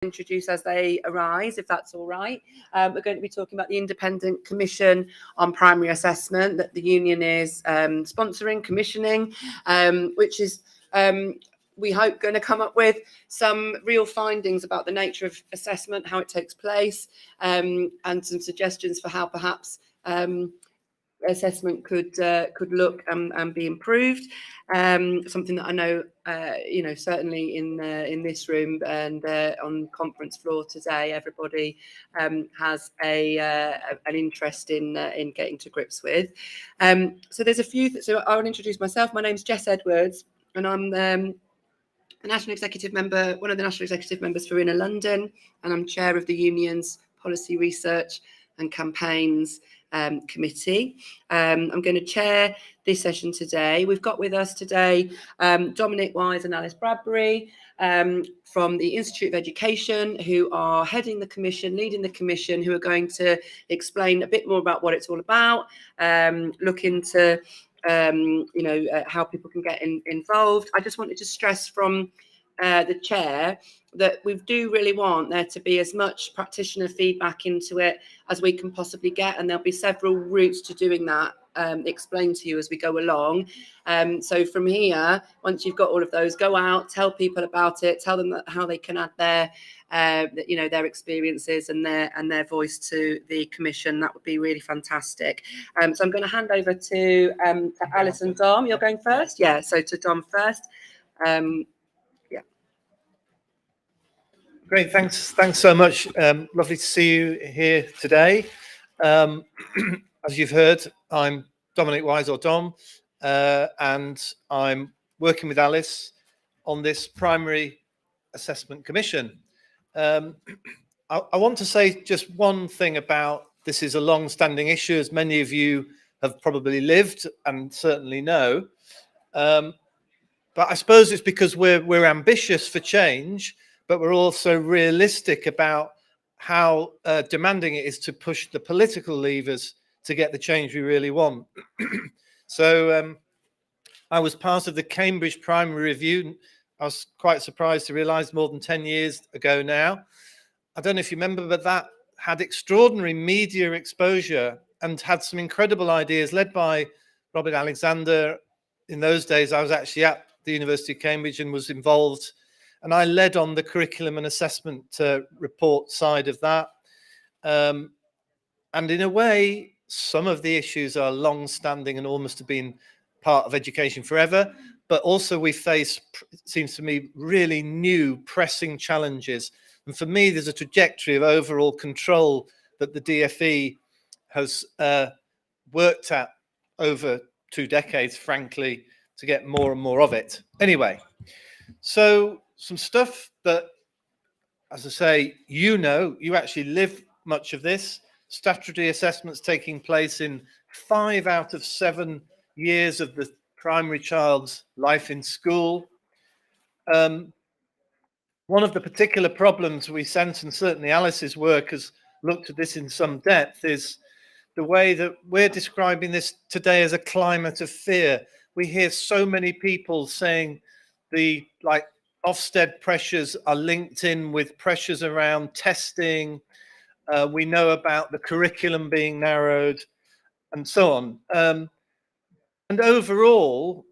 introduce as they arise, if that's all right. We're going to be talking about the Independent Commission on Primary Assessment that the union is sponsoring, commissioning, which is, we hope, going to come up with some real findings about the nature of assessment, how it takes place, and some suggestions for how perhaps assessment could look and be improved. Something that I know, certainly in this room and on conference floor today, everybody has an interest in getting to grips with. So there's a few. So I will introduce myself. My name's Jess Edwards, and I'm a national executive member, one of the national executive members for Inner London, and I'm chair of the union's policy research and campaigns committee. I'm going to chair this session today. We've got with us today Dominic Wise and Alice Bradbury from the Institute of Education, who are heading the commission, leading the commission, who are going to explain a bit more about what it's all about, look into how people can get involved. I just wanted to stress from the chair that we do really want there to be as much practitioner feedback into it as we can possibly get, and there'll be several routes to doing that explained to you as we go along. So from here, once you've got all of those, go out, tell people about it, tell them how they can add their experiences and their voice to the commission. That would be really fantastic. So I'm going to hand over to Alice and Dom. You're going first? Yeah, so to Dom first. Great, thanks so much. Lovely to see you here today. As you've heard, I'm Dominic Wise, or Dom, and I'm working with Alice on this primary assessment commission. I want to say just one thing about this. Is a long-standing issue, as many of you have probably lived and certainly know. But I suppose it's because we're ambitious for change, but we're also realistic about how demanding it is to push the political levers to get the change we really want. So I was part of the Cambridge Primary Review. I was quite surprised to realise more than 10 years ago now. I don't know if you remember, but that had extraordinary media exposure and had some incredible ideas led by Robert Alexander. In those days, I was actually at the University of Cambridge and was involved, and I led on the curriculum and assessment report side of that. And in a way, some of the issues are long-standing and almost have been part of education forever, but also we face, it seems to me, really new pressing challenges. And for me, there's a trajectory of overall control that the DfE has worked at over 2 decades, frankly, to get more and more of it. Anyway, so some stuff that, as I say, you actually live much of this. Statutory assessments taking place in 5 out of 7 years of the primary child's life in school. One of the particular problems we sense, and certainly Alice's work has looked at this in some depth, is the way that we're describing this today as a climate of fear. We hear so many people saying the Ofsted pressures are linked in with pressures around testing. We know about the curriculum being narrowed and so on. And overall,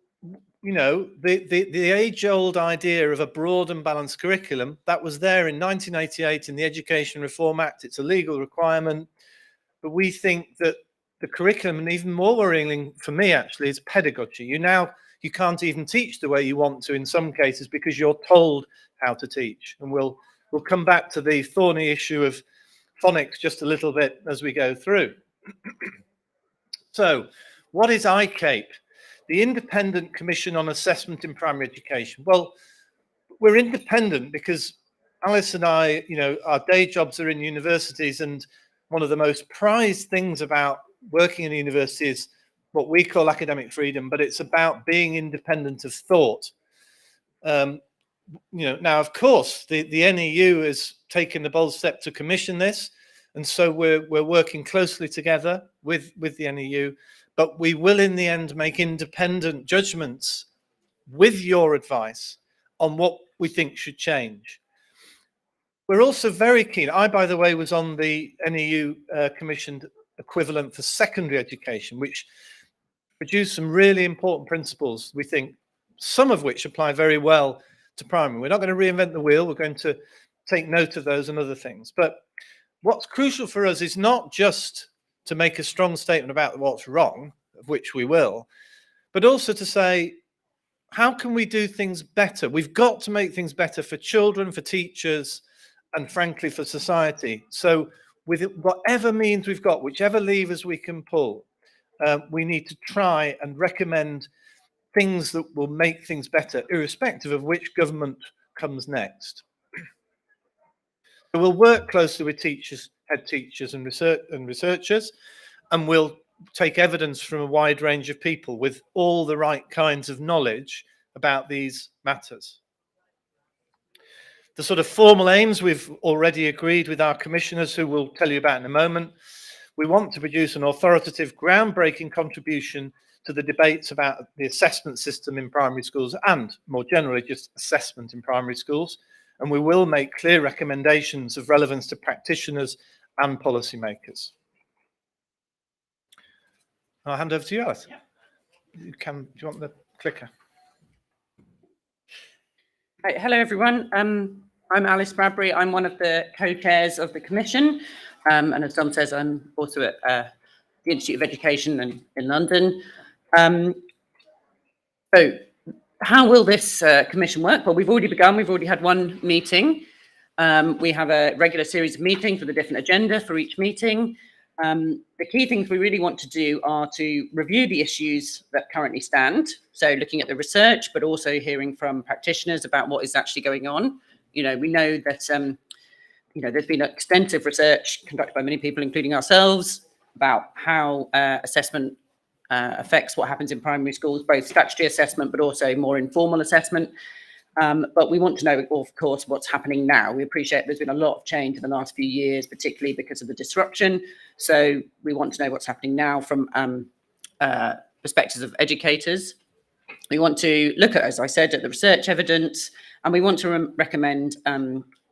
the age-old idea of a broad and balanced curriculum that was there in 1988 in the Education Reform Act. It's a legal requirement, but we think that the curriculum, and even more worrying for me actually, is pedagogy. You can't even teach the way you want to in some cases because you're told how to teach. And we'll come back to the thorny issue of phonics just a little bit as we go through. So, what is Icape? The Independent Commission on Assessment in Primary Education. Well, we're independent because Alice and I, our day jobs are in universities, and one of the most prized things about working in a university is what we call academic freedom, but it's about being independent of thought. Now, of course, the NEU has taken the bold step to commission this, and so we're working closely together with the NEU, but we will in the end make independent judgments with your advice on what we think should change. We're also very keen. I, by the way, was on the NEU commissioned equivalent for secondary education, which produced some really important principles, we think, some of which apply very well to primary. We're not going to reinvent the wheel. We're going to take note of those and other things. But what's crucial for us is not just to make a strong statement about what's wrong, of which we will, but also to say, how can we do things better? We've got to make things better for children, for teachers, and frankly, for society. So with whatever means we've got, whichever levers we can pull, we need to try and recommend things that will make things better, irrespective of which government comes next. So we'll work closely with teachers, head teachers and researchers, and we'll take evidence from a wide range of people with all the right kinds of knowledge about these matters. The sort of formal aims we've already agreed with our commissioners, who we'll tell you about in a moment. We want to produce an authoritative, groundbreaking contribution to the debates about the assessment system in primary schools and, more generally, just assessment in primary schools. And we will make clear recommendations of relevance to practitioners and policymakers. I'll hand over to you, Alice. Yeah. Do you want the clicker? Right, hello, everyone. I'm Alice Bradbury. I'm one of the co-chairs of the Commission. And as Dom says, I'm also at the Institute of Education in London. So how will this commission work? Well, we've already begun. We've already had one meeting. We have a regular series of meetings with a different agenda for each meeting. The key things we really want to do are to review the issues that currently stand. So looking at the research, but also hearing from practitioners about what is actually going on. You know, we know that, there's been extensive research conducted by many people, including ourselves, about how assessment affects what happens in primary schools, both statutory assessment, but also more informal assessment. But we want to know, of course, what's happening now. We appreciate there's been a lot of change in the last few years, particularly because of the disruption. So we want to know what's happening now from perspectives of educators. We want to look at, as I said, at the research evidence, and we want to recommend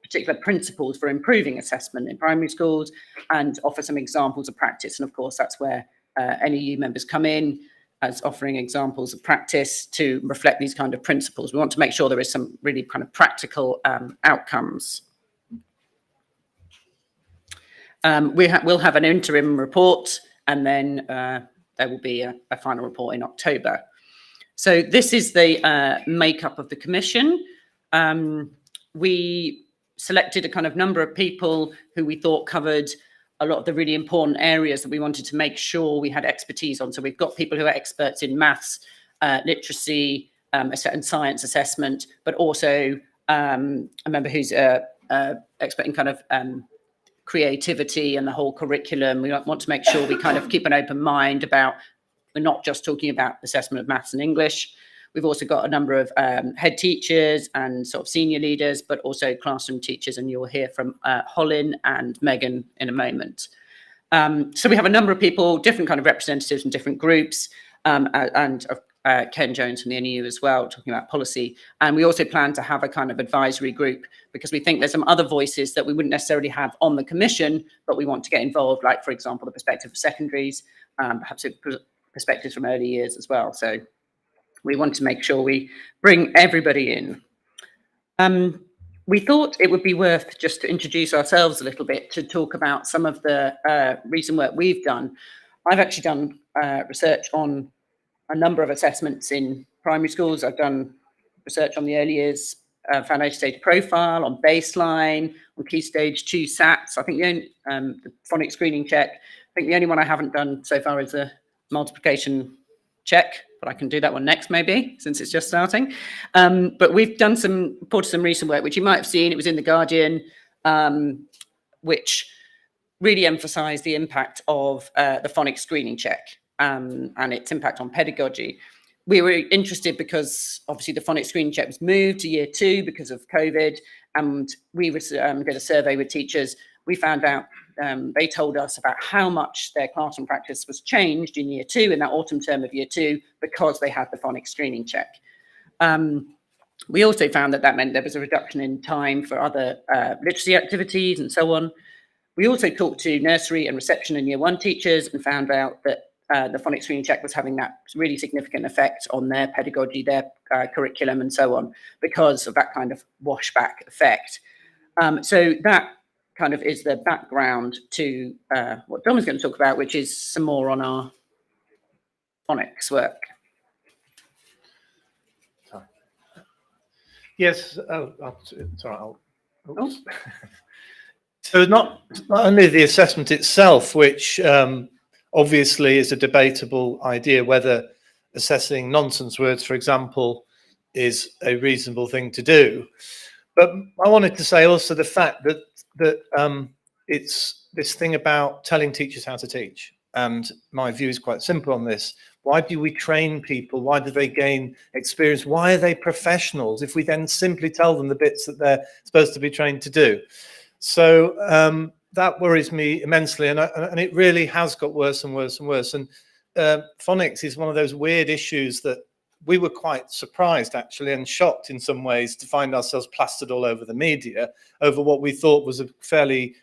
particular principles for improving assessment in primary schools and offer some examples of practice. And of course, that's where NEU members come in, as offering examples of practice to reflect these kind of principles. We want to make sure there is some really kind of practical outcomes. We'll have an interim report, and then there will be a final report in October. So this is the makeup of the commission. We selected a kind of number of people who we thought covered a lot of the really important areas that we wanted to make sure we had expertise on. So we've got people who are experts in maths, literacy, and science assessment, but also a member who's expert in kind of creativity and the whole curriculum. We want to make sure we kind of keep an open mind about, we're not just talking about assessment of maths and English. We've also got a number of head teachers and sort of senior leaders, but also classroom teachers, and you'll hear from Colin and Megan in a moment. So we have a number of people, different kind of representatives from different groups, and Ken Jones from the NEU as well, talking about policy. And we also plan to have a kind of advisory group, because we think there's some other voices that we wouldn't necessarily have on the commission, but we want to get involved, like, for example, the perspective of secondaries, perhaps perspectives from early years as well. So we want to make sure we bring everybody in. We thought it would be worth just to introduce ourselves a little bit, to talk about some of the recent work we've done. I've actually done research on a number of assessments in primary schools. I've done research on the early years foundation stage profile, on baseline, on key stage 2 SATs. I think the phonics screening check. I think the only one I haven't done so far is a multiplication check, but I can do that one next, maybe, since it's just starting. But we've done reported some recent work, which you might have seen. It was in The Guardian, which really emphasised the impact of the phonics screening check and its impact on pedagogy. We were interested because obviously the phonics screening check was moved to year 2 because of COVID, and we did a survey with teachers. We found out they told us about how much their classroom practice was changed in year 2, in that autumn term of year 2, because they had the phonics screening check. We also found that meant there was a reduction in time for other literacy activities and so on. We also talked to nursery and reception and year 1 teachers and found out that the phonics screening check was having that really significant effect on their pedagogy, their curriculum and so on, because of that kind of washback effect. So that kind of is the background to what Dom is going to talk about, which is some more on our phonics work. Yes, So not only the assessment itself, which obviously is a debatable idea, whether assessing nonsense words, for example, is a reasonable thing to do. But I wanted to say also the fact that it's this thing about telling teachers how to teach. And my view is quite simple on this. Why do we train people? Why do they gain experience? Why are they professionals if we then simply tell them the bits that they're supposed to be trained to do? So that worries me immensely, and it really has got worse and worse and worse. And phonics is one of those weird issues that we were quite surprised, actually, and shocked in some ways to find ourselves plastered all over the media over what we thought was a fairly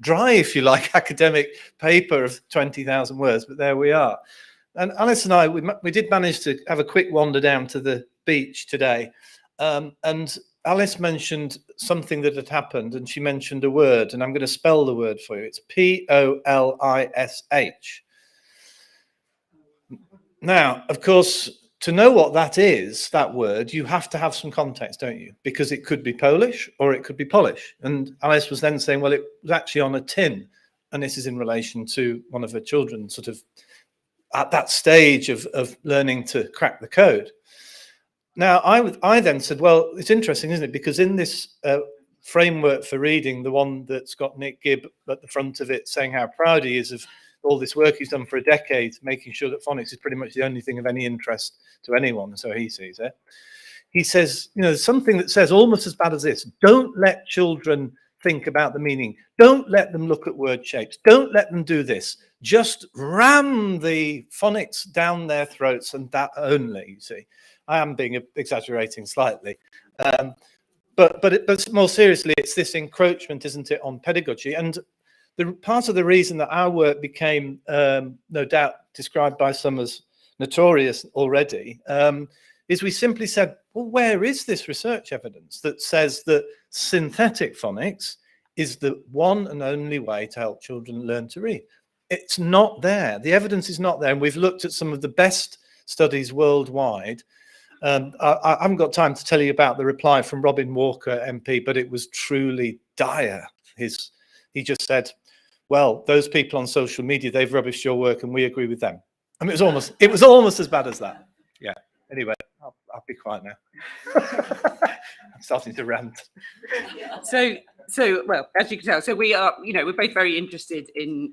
dry, if you like, academic paper of 20,000 words. But there we are. And Alice and I, we did manage to have a quick wander down to the beach today, and Alice mentioned something that had happened, and she mentioned a word, and I'm going to spell the word for you. It's Polish. Now, of course, to know what that is, that word, you have to have some context, don't you? Because it could be Polish or it could be Polish. And Alice was then saying, well, it was actually on a tin. And this is in relation to one of her children, sort of at that stage of learning to crack the code. Now, I then said, well, it's interesting, isn't it? Because in this framework for reading, the one that's got Nick Gibb at the front of it saying how proud he is of all this work he's done for a decade, making sure that phonics is pretty much the only thing of any interest to anyone, so he sees it. He says, you know, there's something that says almost as bad as this: don't let children think about the meaning. Don't let them look at word shapes. Don't let them do this. Just ram the phonics down their throats, and that only, you see. I am exaggerating slightly. But more seriously, it's this encroachment, isn't it, on pedagogy? And the part of the reason that our work became, no doubt, described by some as notorious already, is we simply said, well, where is this research evidence that says that synthetic phonics is the one and only way to help children learn to read? It's not there. The evidence is not there. And we've looked at some of the best studies worldwide. I haven't got time to tell you about the reply from Robin Walker MP, but it was truly dire. He just said, well, those people on social media, they've rubbished your work and we agree with them. I mean, it was almost as bad as that. Yeah. Anyway, I'll be quiet now. I'm starting to rant. So well, as you can tell, so we are, you know, we're both very interested in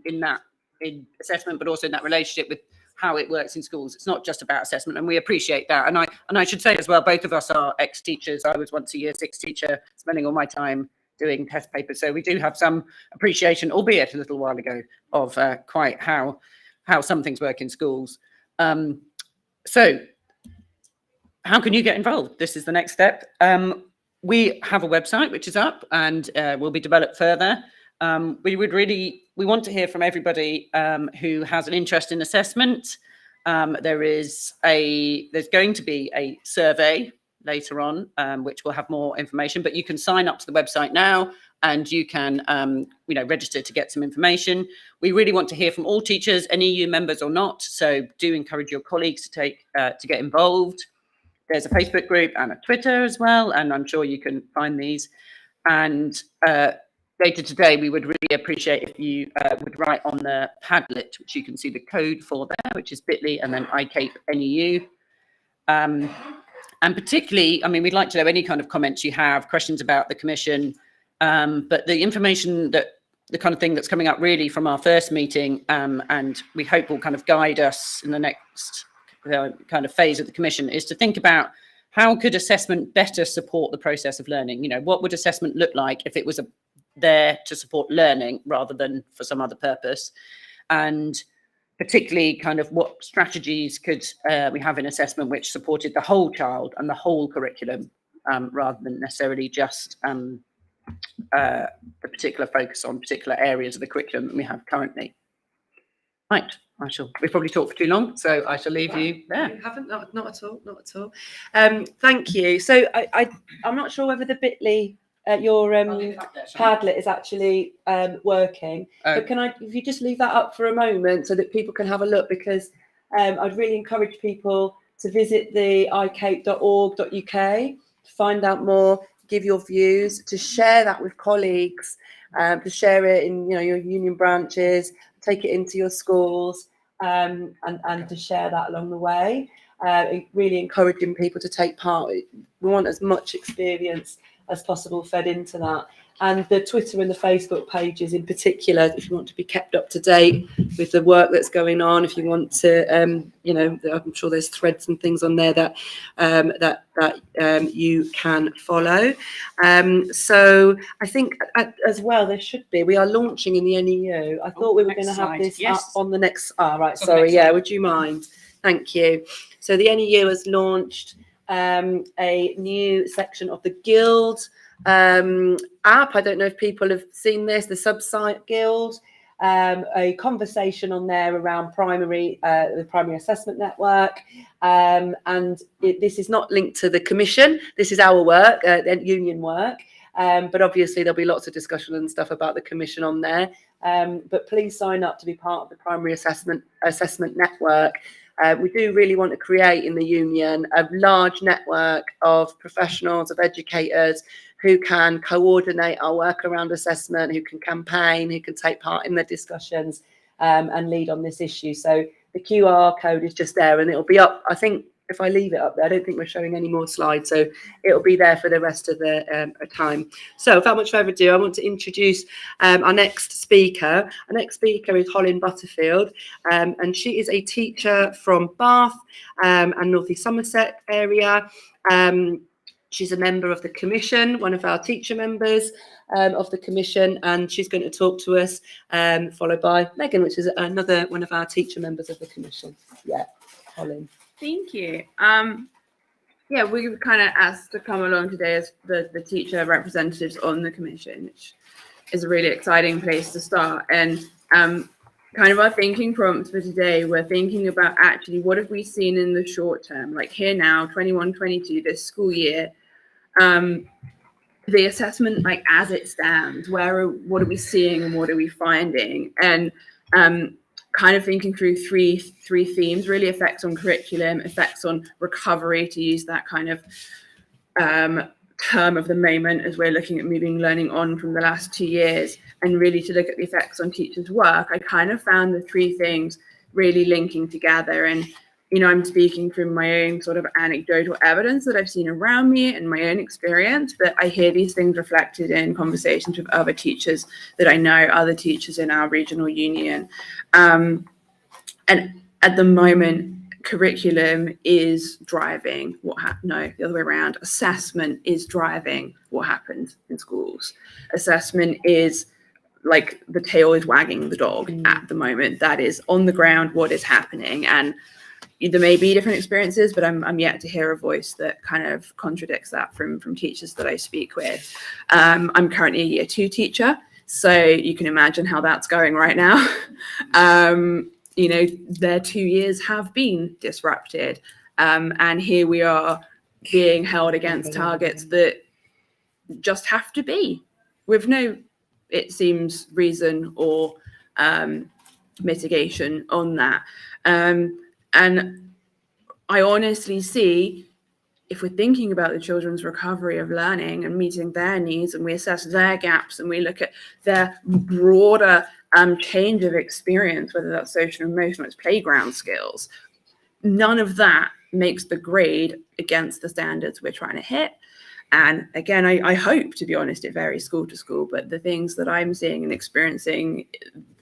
assessment, but also in that relationship with how it works in schools. It's not just about assessment, and we appreciate that. And I should say as well, both of us are ex-teachers. I was once a year 6 teacher, spending all my time doing test papers. So we do have some appreciation, albeit a little while ago, of quite how some things work in schools. So how can you get involved? This is the next step. We have a website which is up and will be developed further. We want to hear from everybody who has an interest in assessment. There's going to be a survey later on, which will have more information, but you can sign up to the website now and you can register to get some information. We really want to hear from all teachers, any EU members or not, so do encourage your colleagues to get involved. There's a Facebook group and a Twitter as well, and I'm sure you can find these. And later today, we would really appreciate if you would write on the Padlet, which you can see the code for there, which is bit.ly and then Icape NEU. And particularly, I mean, we'd like to know any kind of comments you have, questions about the Commission, but the information the kind of thing that's coming up really from our first meeting, and we hope will kind of guide us in the next kind of phase of the Commission, is to think about how could assessment better support the process of learning? You know, what would assessment look like if it was there to support learning rather than for some other purpose? And particularly kind of what strategies could we have in assessment which supported the whole child and the whole curriculum rather than necessarily just the particular focus on particular areas of the curriculum that we have currently. Right, we've probably talked for too long, so I shall leave you there. You haven't, not at all, not at all. Thank you. So I'm not sure whether the Bitly your Padlet is actually working. But can if you just leave that up for a moment so that people can have a look, because I'd really encourage people to visit the icape.org.uk to find out more, give your views, to share that with colleagues, to share it in your union branches, take it into your schools, and to share that along the way. Really encouraging people to take part. We want as much experience as possible fed into that. And the Twitter and the Facebook pages in particular, if you want to be kept up to date with the work that's going on, if you want to, I'm sure there's threads and things on there that you can follow. So I think as well, there should be, we are launching in the NEU. I thought we were going to have this up on the next, would you mind? Thank you. So the NEU has launched a new section of the Guild app. I don't know if people have seen this, the Subsite Guild, a conversation on there around the primary assessment network, and this is not linked to the commission. This is our work, union work, but obviously there'll be lots of discussion and stuff about the commission on there. But please sign up to be part of the primary assessment network. We do really want to create in the union a large network of professionals, of educators who can coordinate our work around assessment, who can campaign, who can take part in the discussions, and lead on this issue. So the QR code is just there, and it'll be up. I think if I leave it up there, I don't think we're showing any more slides, so it'll be there for the rest of the time. So without much further ado, I want to introduce our next speaker. Our next speaker is Colin Butterfield, and she is a teacher from Bath and North East Somerset area. She's a member of the commission, one of our teacher members of the commission, and she's going to talk to us, followed by Megan, which is another one of our teacher members of the commission. Yeah, Colin. Thank you. We were kind of asked to come along today as the teacher representatives on the commission, which is a really exciting place to start. And kind of our thinking prompts for today, we're thinking about actually what have we seen in the short term, like here now, 21-22, this school year, the assessment like as it stands, what are we seeing and what are we finding? And kind of thinking through three themes, really: effects on curriculum, effects on recovery, to use that kind of term of the moment as we're looking at moving learning on from the last 2 years, and really to look at the effects on teachers' work. I kind of found the three things really linking together. And, I'm speaking from my own sort of anecdotal evidence that I've seen around me and my own experience, but I hear these things reflected in conversations with other teachers that I know, other teachers in our regional union. And at the moment, curriculum is driving the other way around. Assessment is driving what happens in schools. Assessment is like the tail is wagging the dog at the moment. That is on the ground what is happening. And there may be different experiences, but I'm yet to hear a voice that kind of contradicts that from teachers that I speak with. I'm currently a Year 2 teacher, so you can imagine how that's going right now. Their 2 years have been disrupted, and here we are being held against targets that just have to be with no, it seems, reason or mitigation on that. And I honestly see, if we're thinking about the children's recovery of learning and meeting their needs, and we assess their gaps and we look at their broader change of experience, whether that's social and emotional, it's playground skills, none of that makes the grade against the standards we're trying to hit. And again, I hope, to be honest, it varies school to school, but the things that I'm seeing and experiencing,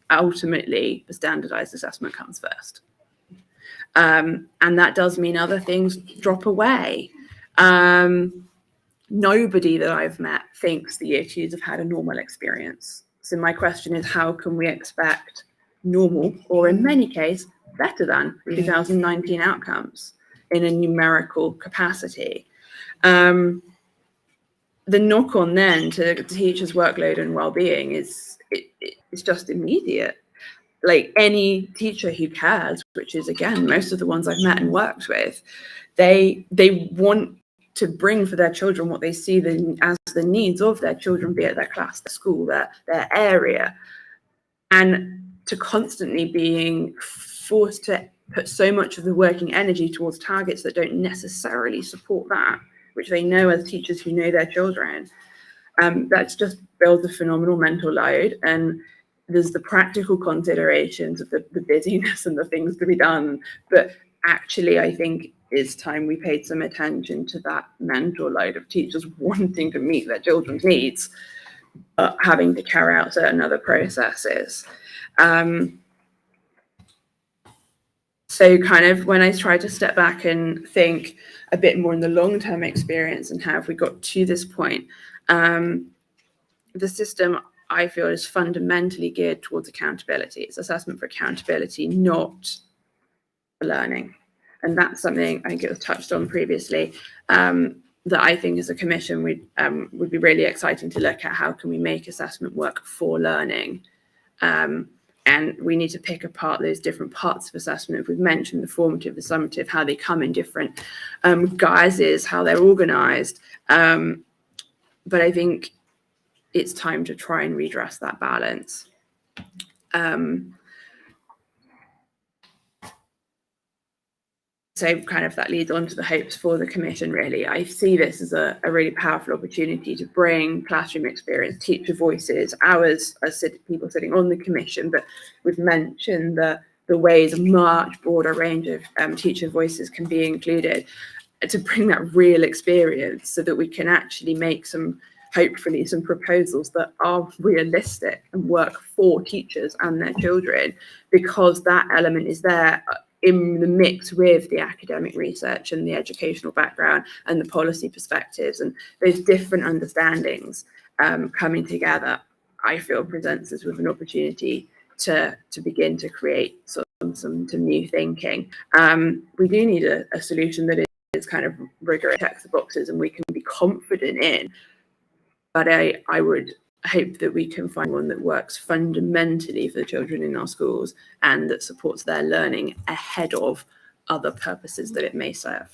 ultimately the standardized assessment comes first. And that does mean other things drop away. Nobody that I've met thinks the Year 2s have had a normal experience. So my question is, how can we expect normal, or in many cases, better than 2019 outcomes in a numerical capacity? the knock on then to the teachers' workload and well-being is it's just immediate. Like any teacher who cares, which is again most of the ones I've met and worked with, they want to bring for their children what they see as the needs of their children, be it their class, their school, their area, and to constantly being forced to put so much of the working energy towards targets that don't necessarily support that, which they know as teachers who know their children, that's just builds a phenomenal mental load. And there's the practical considerations of the busyness and the things to be done, but actually I think it's time we paid some attention to that mental load of teachers wanting to meet their children's needs, having to carry out certain other processes. So kind of when I try to step back and think a bit more in the long-term experience and how have we got to this point, the system I feel is fundamentally geared towards accountability. It's assessment for accountability, not for learning. And that's something I think it was touched on previously, that I think as a commission would be really exciting to look at. How can we make assessment work for learning? And we need to pick apart those different parts of assessment. If we've mentioned the formative, the summative, how they come in different guises, how they're organised. But I think it's time to try and redress that balance. So kind of that leads on to the hopes for the commission, really. I see this as a really powerful opportunity to bring classroom experience, teacher voices, ours as people sitting on the commission, but we've mentioned the ways a much broader range of teacher voices can be included, to bring that real experience so that we can actually make hopefully some proposals that are realistic and work for teachers and their children, because that element is there in the mix with the academic research and the educational background and the policy perspectives, and those different understandings coming together, I feel presents us with an opportunity to begin to create some new thinking. We do need a solution that is kind of rigorous, checks the boxes, and we can be confident in. But I would hope that we can find one that works fundamentally for the children in our schools and that supports their learning ahead of other purposes that it may serve.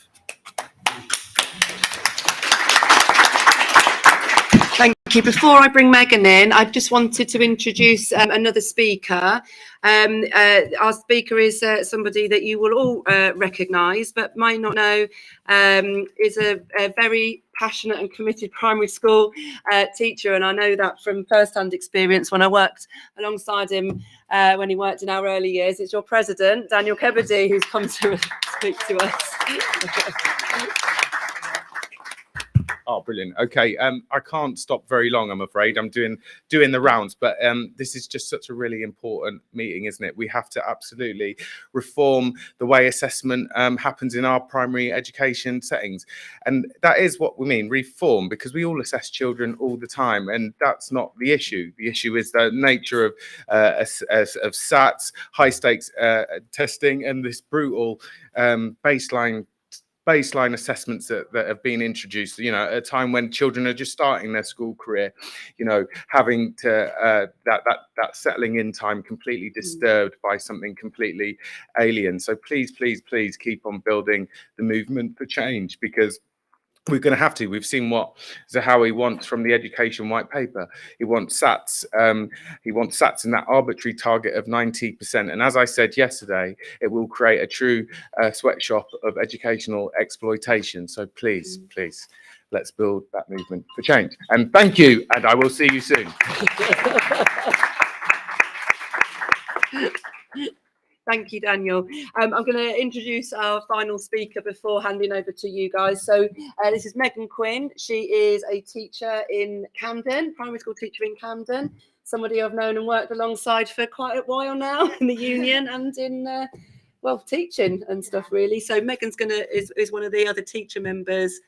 Thank you. Before I bring Megan in, I just wanted to introduce another speaker. Our speaker is somebody that you will all recognise, but might not know, is a very passionate and committed primary school teacher. And I know that from first-hand experience when I worked alongside him when he worked in our early years. It's your president, Daniel Kebede, who's come to speak to us. Oh, brilliant. Okay, I can't stop very long, I'm afraid. I'm doing the rounds, but this is just such a really important meeting, isn't it? We have to absolutely reform the way assessment happens in our primary education settings. And that is what we mean, reform, because we all assess children all the time, and that's not the issue. The issue is the nature of SATs, high stakes testing, and this brutal baseline assessments that have been introduced, you know, at a time when children are just starting their school career, you know, having to that settling in time completely disturbed by something completely alien. So please keep on building the movement for change, because we're going to have to. We've seen what Zahawi wants from the education white paper. He wants SATs. He wants SATs in that arbitrary target of 90%. And as I said yesterday, it will create a true sweatshop of educational exploitation. So please, let's build that movement for change. And thank you. And I will see you soon. Thank you, Daniel. I'm going to introduce our final speaker before handing over to you guys. So this is Megan Quinn. She is a teacher in Camden, primary school teacher in Camden, somebody I've known and worked alongside for quite a while now in the union and in, teaching and stuff, really. So Megan's is one of the other teacher members,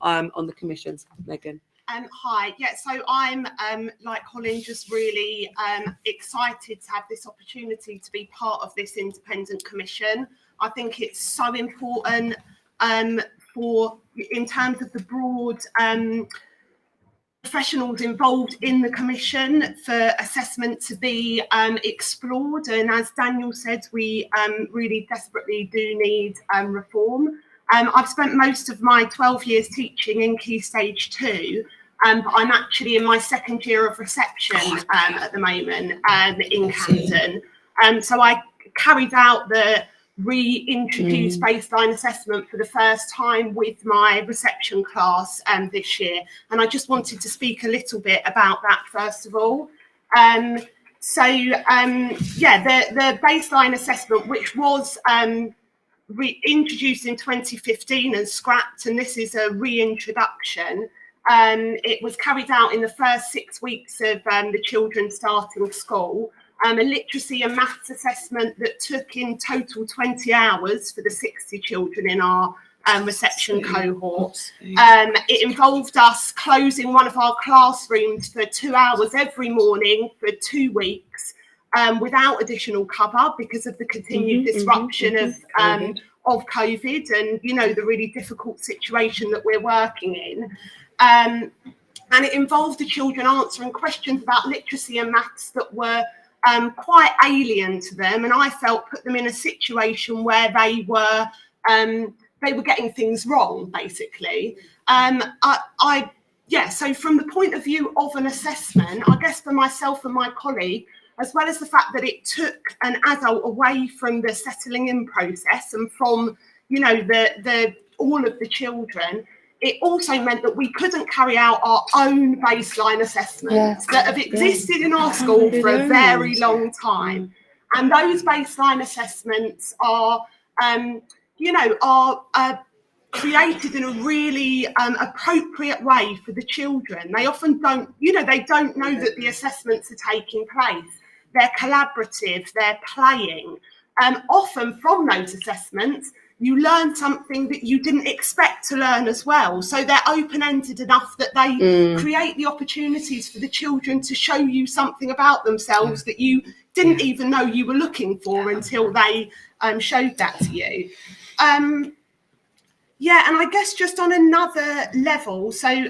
on the commissions. Megan. Hi, yeah, so I'm like Colin, just really excited to have this opportunity to be part of this independent commission. I think it's so important in terms of the broad professionals involved in the commission for assessment to be explored. And as Daniel said, we really desperately do need reform. I've spent most of my 12 years teaching in Key Stage 2, but I'm actually in my second year of reception at the moment in Camden. So I carried out the reintroduced baseline assessment for the first time with my reception class this year, and I just wanted to speak a little bit about that first of all. The baseline assessment, which was reintroduced in 2015 and scrapped, and this is a reintroduction. It was carried out in the first 6 weeks of the children starting school. A literacy and maths assessment that took in total 20 hours for the 60 children in our reception cohort. It involved us closing one of our classrooms for 2 hours every morning for 2 weeks without additional cover because of the continued disruption of COVID and, you know, the really difficult situation that we're working in. And it involved the children answering questions about literacy and maths that were quite alien to them, and I felt put them in a situation where they were getting things wrong, basically. So from the point of view of an assessment, I guess for myself and my colleague, as well as the fact that it took an adult away from the settling in process and from, you know, the all of the children, it also meant that we couldn't carry out our own baseline assessments that have existed in our school for a very long time. And those baseline assessments are, created in a really appropriate way for the children. They often don't, they don't know that the assessments are taking place. They're collaborative, they're playing. Often from those assessments, you learn something that you didn't expect to learn as well. So they're open-ended enough that they create the opportunities for the children to show you something about themselves that you didn't even know you were looking for until they showed that to you. And I guess just on another level, so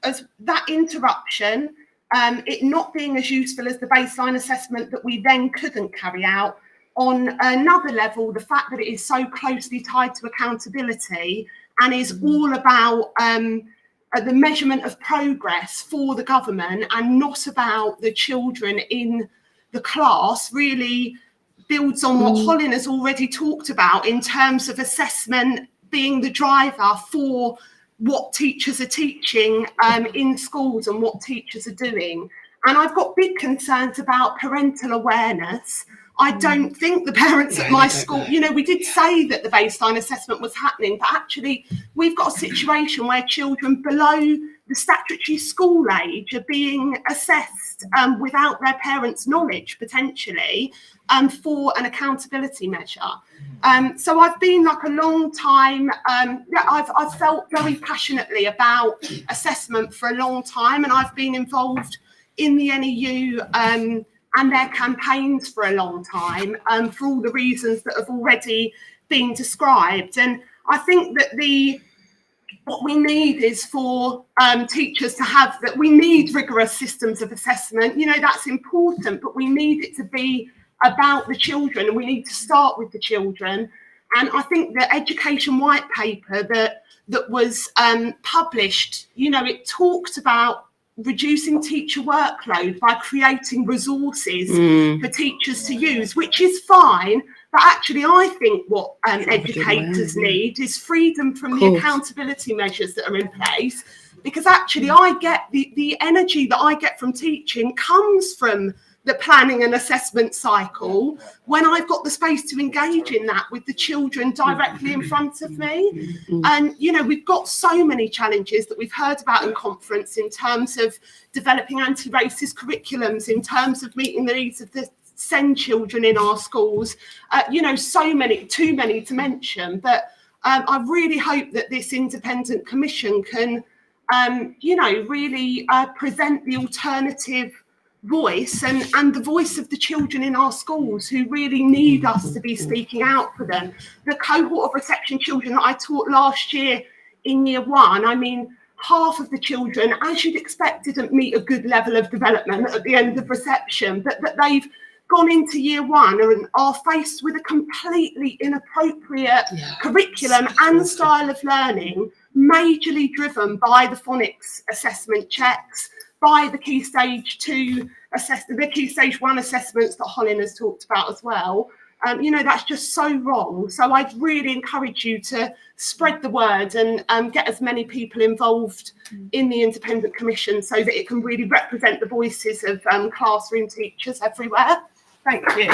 as that interruption, it not being as useful as the baseline assessment that we then couldn't carry out, on another level, the fact that it is so closely tied to accountability and is all about the measurement of progress for the government and not about the children in the class, really builds on what Colin has already talked about in terms of assessment being the driver for what teachers are teaching in schools and what teachers are doing. And I've got big concerns about parental awareness. I don't think the parents at my school, we did say that the baseline assessment was happening, but actually we've got a situation where children below the statutory school age are being assessed without their parents' knowledge, potentially, for an accountability measure. So I've been like a long time, I've felt very passionately about assessment for a long time, and I've been involved in the NEU and their campaigns for a long time, for all the reasons that have already been described. And I think that what we need is for teachers to have that. We need rigorous systems of assessment. That's important, but we need it to be about the children, and we need to start with the children. And I think the education white paper that was published, it talked about reducing teacher workload by creating resources for teachers to use, which is fine. But actually, I think what educators need is freedom from the accountability measures that are in place, because actually I get the energy that I get from teaching comes from the planning and assessment cycle when I've got the space to engage in that with the children directly in front of me. And, we've got so many challenges that we've heard about in conference in terms of developing anti-racist curriculums, in terms of meeting the needs of the SEND children in our schools, so many, too many to mention. But I really hope that this independent commission can, really present the alternative voice and the voice of the children in our schools who really need us to be speaking out for them. The cohort of reception children that I taught last year in year one, I mean, half of the children, as you'd expect, didn't meet a good level of development at the end of reception, but that they've gone into year one and are faced with a completely inappropriate curriculum and style of learning, majorly driven by the phonics assessment checks, by the Key Stage 2 the Key Stage 1 assessments that Colin has talked about as well. You know, that's just so wrong. So I'd really encourage you to spread the word and get as many people involved in the Independent Commission so that it can really represent the voices of classroom teachers everywhere. Thank you.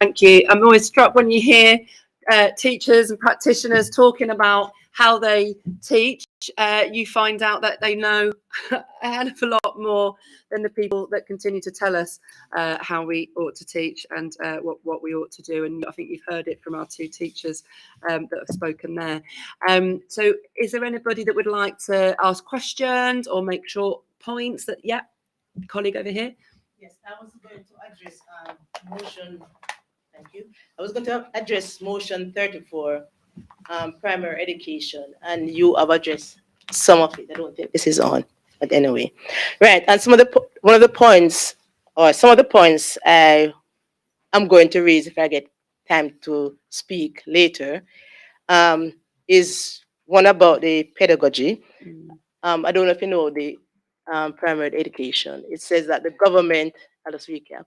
Thank you. I'm always struck when you hear teachers and practitioners talking about how they teach. You find out that they know a hell of a lot more than the people that continue to tell us how we ought to teach and what we ought to do. And I think you've heard it from our two teachers that have spoken there. So is there anybody that would like to ask questions or make short points? That, yeah, colleague over here. Yes, I was going to address motion. Thank you. I was going to address motion 34, primary education, and you have addressed some of it. I don't think this is on, but anyway, right. And some of the points I'm going to raise if I get time to speak later, is one about the pedagogy. I don't know if you know the primary education. It says that the government, I'll just recap.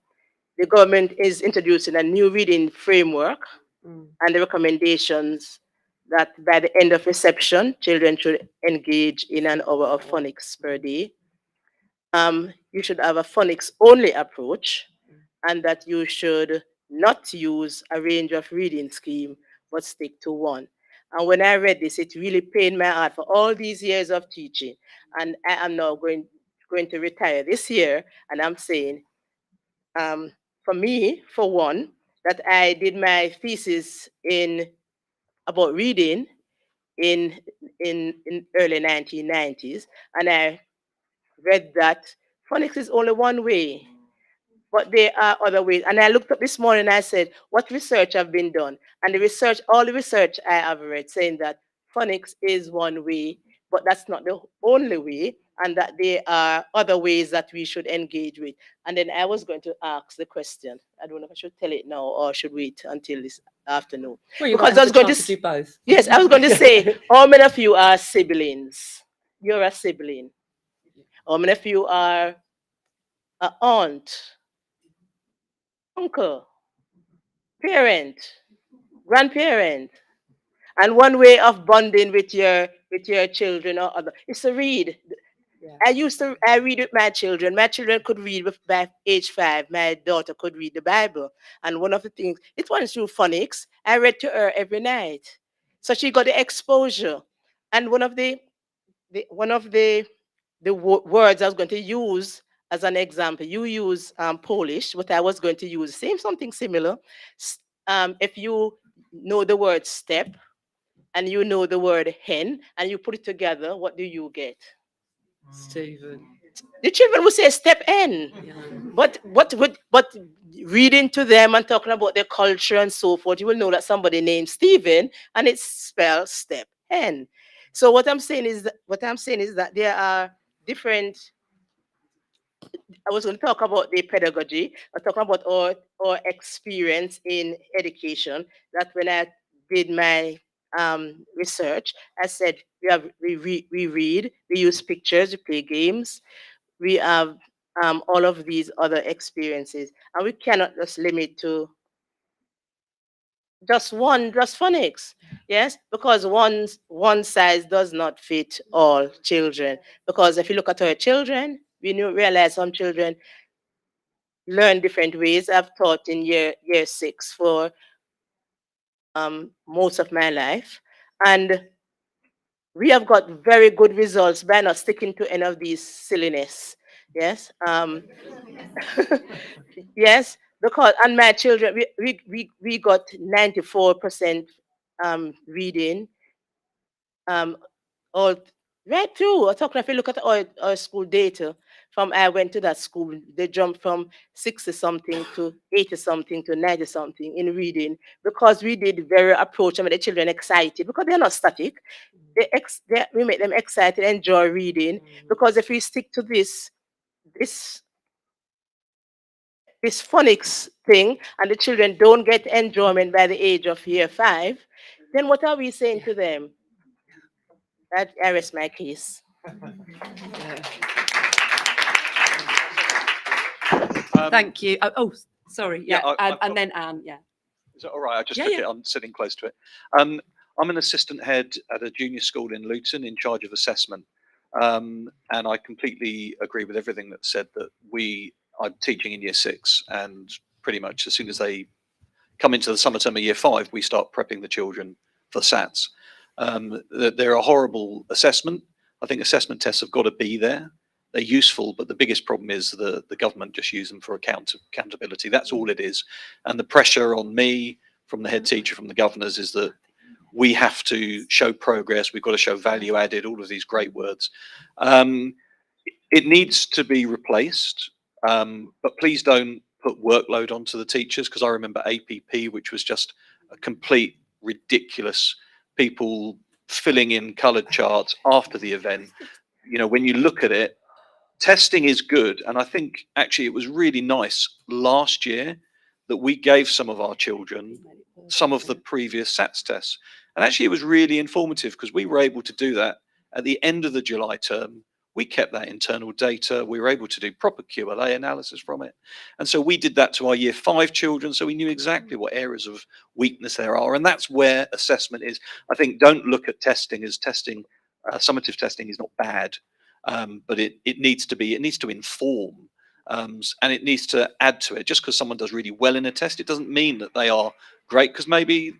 The government is introducing a new reading framework and the recommendations that by the end of reception, children should engage in an hour of phonics per day. You should have a phonics only approach, and that you should not use a range of reading scheme, but stick to one. And when I read this, it really pained my heart for all these years of teaching. And I am now going to retire this year, and I'm saying, for me, for one, that I did my thesis about reading in early 1990s, and I read that phonics is only one way, but there are other ways. And I looked up this morning and I said, what research have been done? And all the research I have read saying that phonics is one way, but that's not the only way, and that there are other ways that we should engage with. And then I was going to ask the question. I don't know if I should tell it now or should wait until this afternoon. Well, you might have the chance to do both. Yes, I was going to say, how many of you are siblings? You're a sibling. How many of you are an aunt, uncle, parent, grandparent? And one way of bonding with your children or other is to read. Yeah. I read with my children. My children could read by age 5. My daughter could read the Bible. And one of the things, it was through phonics. I read to her every night. So she got the exposure. And one of the words I was going to use as an example, you use Polish, but I was going to use something similar. If you know the word step and you know the word hen and you put it together, what do you get? Stephen. The children will say step hen. Yeah. But reading to them and talking about their culture and so forth, you will know that somebody named Stephen and it's spelled step hen. So what I'm saying is that there are different. I was going to talk about the pedagogy. I'm talking about our experience in education. That when I did my research, I said we read, we use pictures, we play games, we have all of these other experiences, and we cannot just limit to just phonics. Yes, because one size does not fit all children. Because if you look at our children, we realize some children learn different ways. I've taught in year 6 for most of my life, and we have got very good results by not sticking to any of these silliness. Yes, yes, because and my children, we got 94% reading, all right through. I'm talking if you look at our school data from I went to that school, they jumped from 60 something to 80 something to 90 something in reading, because we did very approach and make the children excited, because they're not static. We make them excited, enjoy reading, because if we stick to this phonics thing and the children don't get enjoyment by the age of year 5, then what are we saying to them? That I rest my case. Thank you. Sorry. Yeah, Yeah, and then Anne. Yeah. Is that all right? I just Yeah, took yeah. it. I'm sitting close to it. I'm an assistant head at a junior school in Luton in charge of assessment. And I completely agree with everything that's said, that I'm teaching in year 6, and pretty much as soon as they come into the summer term of year 5, we start prepping the children for SATs. They're a horrible assessment. I think assessment tests have got to be there. They're useful, but the biggest problem is the government just use them for accountability. That's all it is. And the pressure on me from the head teacher, from the governors, is that we have to show progress. We've got to show value added, all of these great words. It needs to be replaced, but please don't put workload onto the teachers, because I remember APP, which was just a complete ridiculous, people filling in coloured charts after the event. You know, when you look at it, testing is good, and I think actually it was really nice last year that we gave some of our children some of the previous SATs tests, and actually it was really informative, because we were able to do that at the end of the July term. We kept that internal data. We were able to do proper QLA analysis from it, and so we did that to our year 5 children, so we knew exactly what areas of weakness there are, and that's where assessment is. I think don't look at testing as testing. Summative testing is not bad. But it needs to inform, and it needs to add to it. Just because someone does really well in a test, it doesn't mean that they are great, because maybe,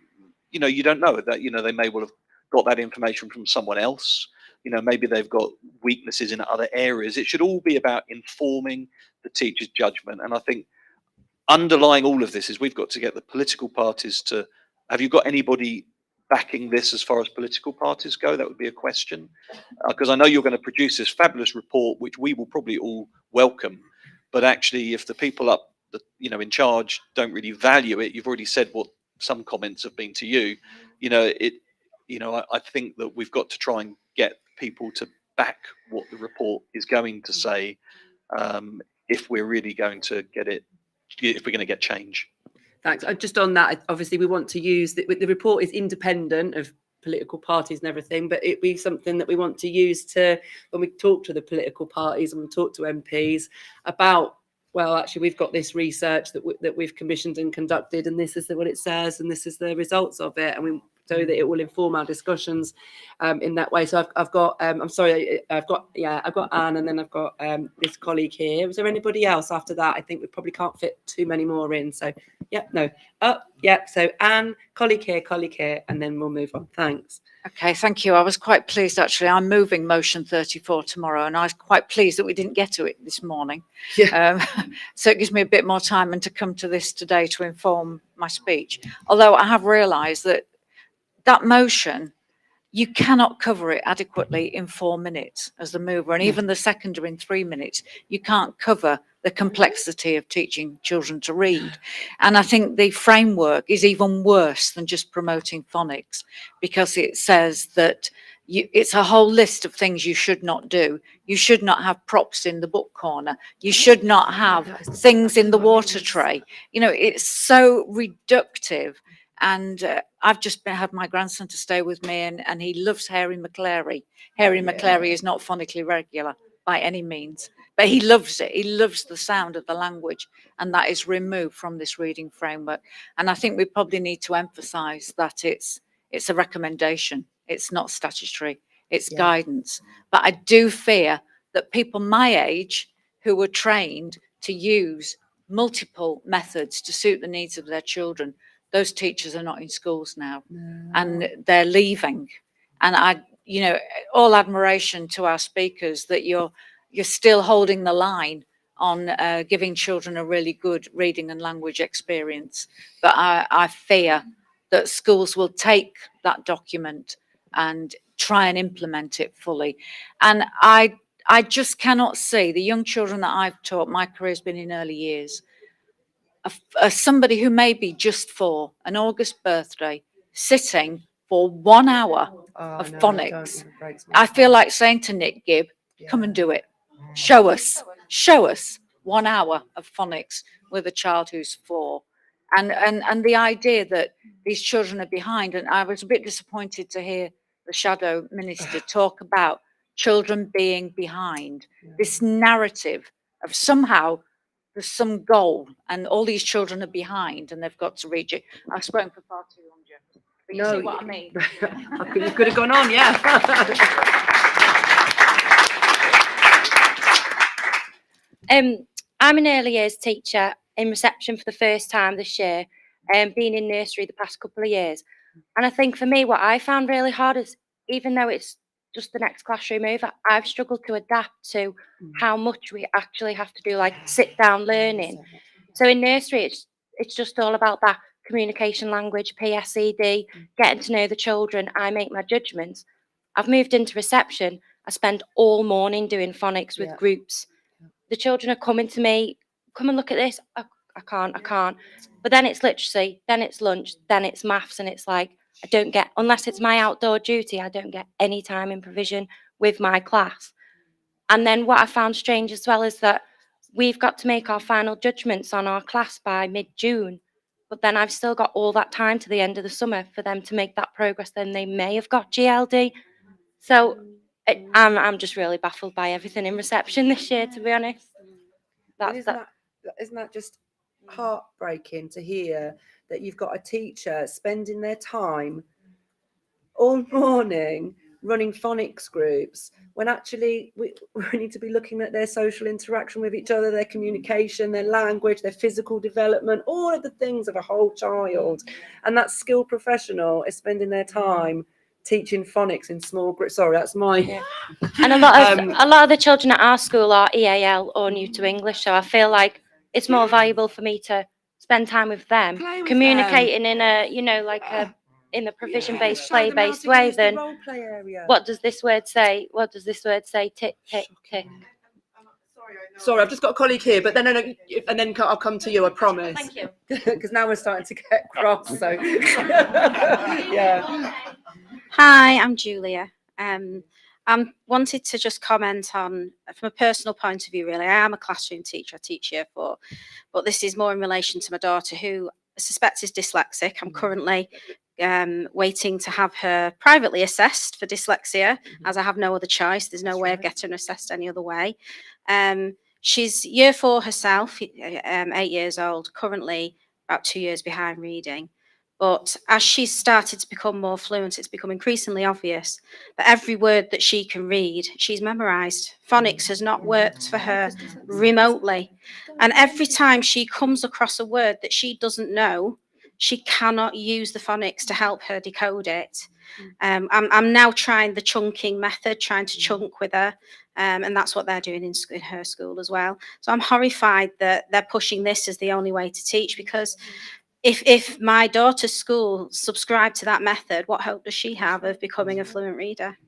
you don't know that, they may well have got that information from someone else. Maybe they've got weaknesses in other areas. It should all be about informing the teacher's judgment. And I think underlying all of this is we've got to get the political parties to, have you got anybody backing this as far as political parties go? That would be a question, because I know you're going to produce this fabulous report, which we will probably all welcome. But actually, if the people up, in charge don't really value it, you've already said what some comments have been to you. I think that we've got to try and get people to back what the report is going to say, if we're really going to get it, if we're going to get change. Thanks. Just on that, obviously we want to use the report is independent of political parties and everything, but it be something that we want to use to, when we talk to the political parties and we talk to MPs about, well, actually we've got this research that we've commissioned and conducted, and this is what it says, and this is the results of it, and so that it will inform our discussions in that way. So I've got I'm sorry, I've got Anne, and then I've got this colleague here. Was there anybody else after that? I think we probably can't fit too many more in. So so Anne, colleague here, and then we'll move on. Thanks. Okay, thank you. I was quite pleased, actually. I'm moving motion 34 tomorrow, and I was quite pleased that we didn't get to it this morning. Yeah. So it gives me a bit more time and to come to this today to inform my speech. Although I have realised that motion, you cannot cover it adequately in 4 minutes as the mover, and even the seconder in 3 minutes. You can't cover the complexity of teaching children to read. And I think the framework is even worse than just promoting phonics, because it says that it's a whole list of things you should not do. You should not have props in the book corner. You should not have things in the water tray. It's so reductive. And I've just had my grandson to stay with me, and he loves Harry McClary. Harry McClary is not phonically regular by any means, but he loves it. He loves the sound of the language, and that is removed from this reading framework. And I think we probably need to emphasise that it's a recommendation. It's not statutory. It's guidance. But I do fear that people my age who were trained to use multiple methods to suit the needs of their children, those teachers are not in schools now, and they're leaving. And all admiration to our speakers that you're still holding the line on giving children a really good reading and language experience. But I fear that schools will take that document and try and implement it fully. And I I just cannot see the young children that I've taught. My career's been in early years. Somebody who may be just 4, an August birthday, sitting for 1 hour of phonics. I feel like saying to Nick Gibb, come and do it. Show us 1 hour of phonics with a child who's 4. And the idea that these children are behind, and I was a bit disappointed to hear the shadow minister talk about children being behind. This narrative of somehow there's some goal and all these children are behind and they've got to reach it. I've spoken for far too long, Jeff. But you see what I mean? You could have gone on, yeah. I'm an early years teacher in reception for the first time this year, and been in nursery the past couple of years. And I think for me, what I found really hard is, even though it's just the next classroom over, I've struggled to adapt to how much we actually have to do, like sit down learning. So in nursery, it's just all about that communication language, PSED, getting to know the children. I make my judgments. I've moved into reception. I spend all morning doing phonics with groups. The children are coming to me, come and look at this. I can't. But then it's literacy, then it's lunch, then it's maths, and it's like, I don't get, unless it's my outdoor duty, I don't get any time in provision with my class. And then what I found strange as well is that we've got to make our final judgments on our class by mid-June, but then I've still got all that time to the end of the summer for them to make that progress. Then they may have got GLD. So I'm just really baffled by everything in reception this year, to be honest. Isn't that just heartbreaking to hear that you've got a teacher spending their time all morning running phonics groups when actually we need to be looking at their social interaction with each other, their communication, their language, their physical development, all of the things of a whole child. And that skilled professional is spending their time teaching phonics in small groups. Sorry, that's my... Yeah. And a lot of the children at our school are EAL or new to English, so I feel like it's more valuable for me to spend time with them, communicating in a, in a provision-based, play-based way than what does this word say? What does this word say? Tick, tick, tick. Sorry, I've just got a colleague here, but then and then I'll come to you, I promise. Thank you. Because now we're starting to get cross, so yeah. Hi, I'm Julia. I wanted to just comment on, from a personal point of view, really. I am a classroom teacher. I teach year 4, but this is more in relation to my daughter, who I suspect is dyslexic. I'm currently waiting to have her privately assessed for dyslexia, as I have no other choice. There's no way of getting her assessed any other way. She's year 4 herself, 8 years old, currently about 2 years behind reading. But as she's started to become more fluent, it's become increasingly obvious that every word that she can read, she's memorized. Phonics has not worked for her remotely. And every time she comes across a word that she doesn't know, she cannot use the phonics to help her decode it. I'm now trying the chunking method, trying to chunk with her. And that's what they're doing in her school as well. So I'm horrified that they're pushing this as the only way to teach, because if my daughter's school subscribed to that method, what hope does she have of becoming a fluent reader?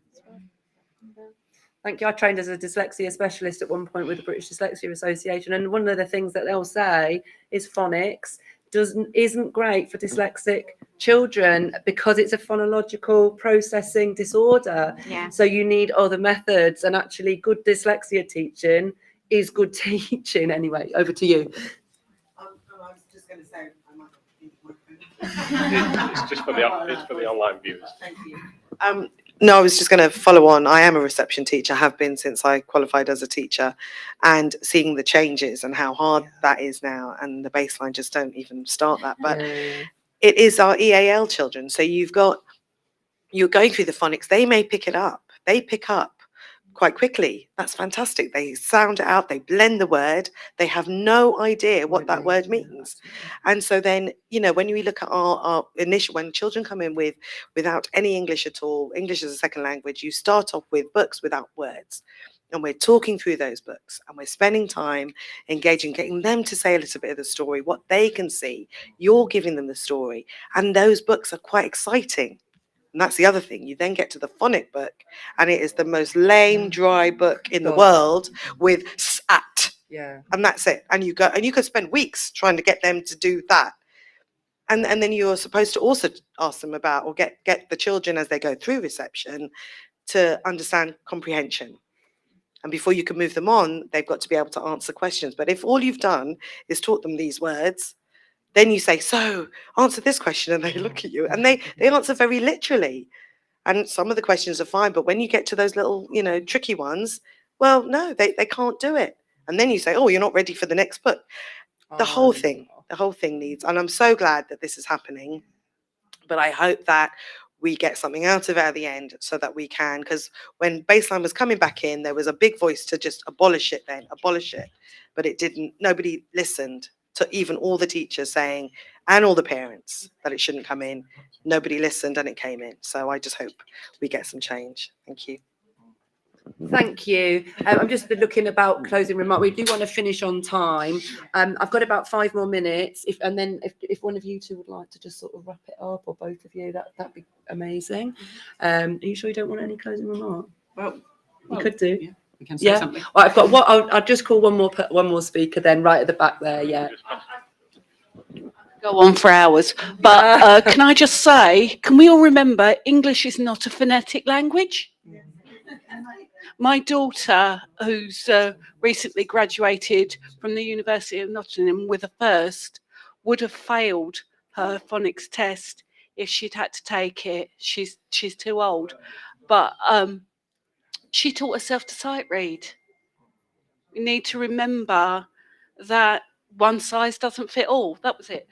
Thank you. I trained as a dyslexia specialist at one point with the British Dyslexia Association, and one of the things that they'll say is phonics isn't great for dyslexic children because it's a phonological processing disorder. Yeah. So you need other methods, and actually good dyslexia teaching is good teaching. Anyway, over to you. I was just going to say, it's just for the online viewers. Thank you. No, I was just going to follow on. I am a reception teacher, have been since I qualified as a teacher, and seeing the changes and how hard that is now, and the baseline just don't even start that. But it is our EAL children. So you're going through the phonics. They may pick it up. They pick up quite quickly. That's fantastic. They sound it out, they blend the word, they have no idea what that word means. And so then, when we look at our initial, when children come in without any English at all, English as a second language, you start off with books without words. And we're talking through those books, and we're spending time engaging, getting them to say a little bit of the story, what they can see. You're giving them the story. And those books are quite exciting. And that's the other thing. You then get to the phonic book, and it is the most lame, dry book in the world with at. Yeah. And that's it. And you could spend weeks trying to get them to do that. And then you're supposed to also ask them about, or get the children as they go through reception to understand comprehension. And before you can move them on, they've got to be able to answer questions. But if all you've done is taught them these words, then you say, so answer this question, and they look at you and they answer very literally. And some of the questions are fine, but when you get to those little, tricky ones, well, no, they can't do it. And then you say, oh, you're not ready for the next book. The whole thing needs, and I'm so glad that this is happening, but I hope that we get something out of it at the end so that we can, because when baseline was coming back in, there was a big voice to just abolish it, but it didn't. Nobody listened to even all the teachers saying, and all the parents, that it shouldn't come in. Nobody listened, and it came in. So I just hope we get some change. Thank you. Thank you. I'm just looking about closing remark. We do want to finish on time. I've got about 5 more minutes. If one of you two would like to just sort of wrap it up, or both of you, that'd be amazing. Are you sure you don't want any closing remark? Well, you could do. Yeah, we can say something. Well, I've got what I'll just call one more speaker then, right at the back there. Yeah. Go on for hours, but can I just say, can we all remember English is not a phonetic language? My daughter, who's recently graduated from the University of Nottingham with a first, would have failed her phonics test if she'd had to take it. She's too old, but she taught herself to sight read. We need to remember that one size doesn't fit all. That was it.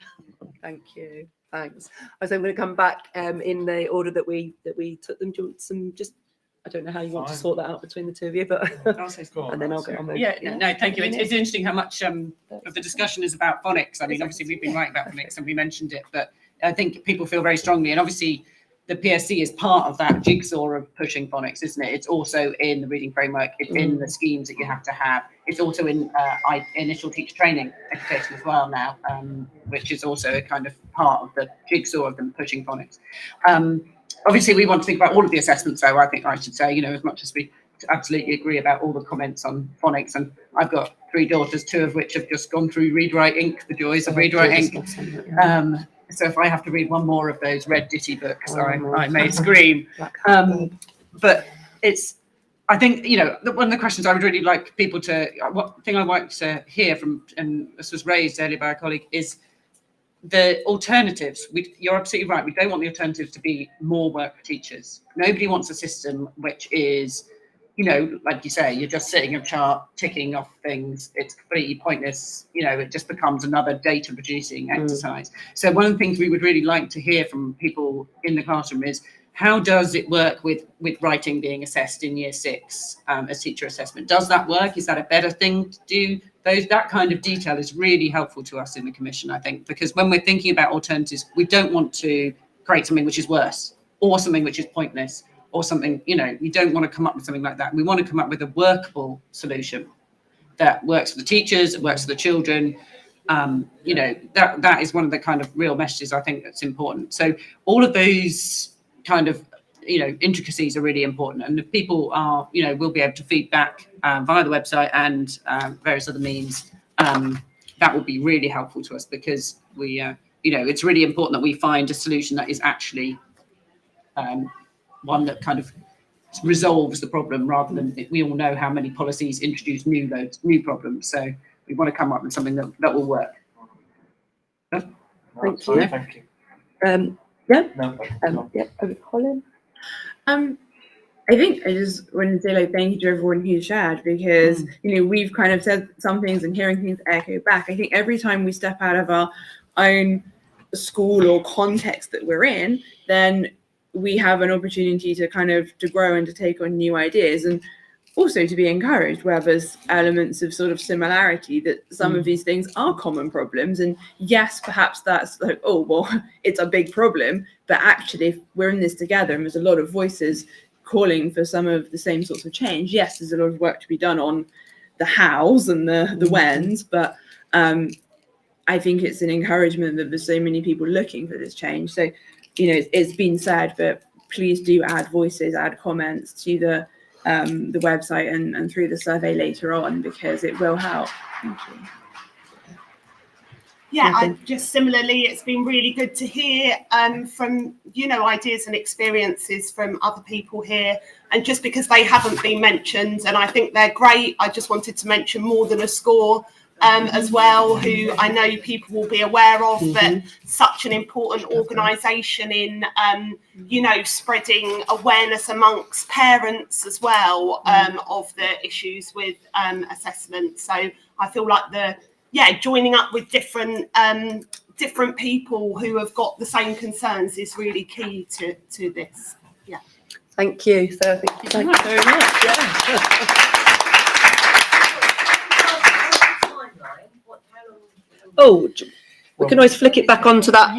Thank you. Thanks. I'm going to come back in the order that we took them. I don't know how you want to sort that out between the two of you, but and then I'll get on with it. Yeah, no, thank you. It's interesting how much of the discussion is about phonics. I mean, obviously we've been writing about phonics and we mentioned it, but I think people feel very strongly, and obviously the PSC is part of that jigsaw of pushing phonics, isn't it? It's also in the reading framework. It's in the schemes that you have to have. It's also in initial teacher training education as well now, which is also a kind of part of the jigsaw of them pushing phonics. Obviously, we want to think about all of the assessments, though, I think I should say, as much as we absolutely agree about all the comments on phonics. And I've got 3 daughters, 2 of which have just gone through Read Write Ink, the joys of Read Write Ink. So if I have to read one more of those red ditty books, I may scream. But I think, one of the questions I would really like people to, what thing I want to hear from, and this was raised earlier by a colleague, is the alternatives. You're absolutely right. We don't want the alternatives to be more work for teachers. Nobody wants a system which is, like you say, you're just sitting a chart, ticking off things. It's completely pointless. It just becomes another data producing exercise. So one of the things we would really like to hear from people in the classroom is, how does it work with writing being assessed in year 6 as teacher assessment? Does that work? Is that a better thing to do? That kind of detail is really helpful to us in the commission, I think, because when we're thinking about alternatives, we don't want to create something which is worse or something which is pointless or something, you don't want to come up with something like that. We want to come up with a workable solution that works for the teachers, it works for the children. That is one of the kind of real messages I think that's important. So all of those kind of intricacies are really important, and if people are will be able to feed back via the website and various other means, that will be really helpful to us, because we it's really important that we find a solution that is actually one that kind of resolves the problem, rather than we all know how many policies introduce new problems. So we want to come up with something that will work. Thank you. Thank you. Colin. I think I just want to say thank you to everyone who shared, because we've kind of said some things and hearing things echo back. I think every time we step out of our own school or context that we're in, then we have an opportunity to to grow and to take on new ideas, and also to be encouraged where there's elements of sort of similarity, that some of these things are common problems. And yes, perhaps that's it's a big problem, but actually if we're in this together and there's a lot of voices calling for some of the same sorts of change, yes, there's a lot of work to be done on the hows and the whens, but I think it's an encouragement that there's so many people looking for this change. So it's been said, but please do add voices, add comments to the website and through the survey later on, because it will help. Thank you. Yeah, I just similarly, it's been really good to hear from, you know, ideas and experiences from other people here. And just because they haven't been mentioned, and I think they're great, I just wanted to mention More Than a Score as well, who I know people will be aware of, but such an important organisation in, you know, spreading awareness amongst parents as well of the issues with assessment. So I feel like joining up with different people who have got the same concerns is really key to this. Yeah. Thank you. So thank you very much. Yeah. Oh, we can always flick it back onto that